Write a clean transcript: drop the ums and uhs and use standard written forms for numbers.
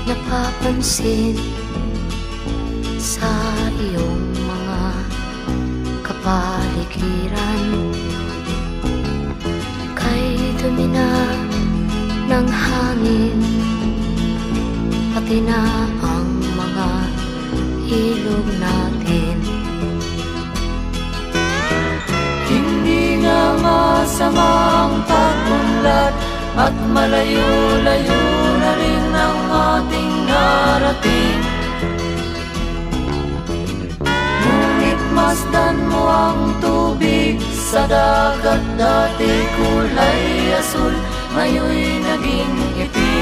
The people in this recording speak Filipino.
napapansin sa iyong mga kapaligiran. Kay dumi na ng hangin, pati na ang mga ilog natin. Hindi nga masamang pag-unlad at malayo-layo na rin ang ating narating. Ngunit masdan mo ang tubig sa dagat, dati kulay asul, ngayon'y naging itim.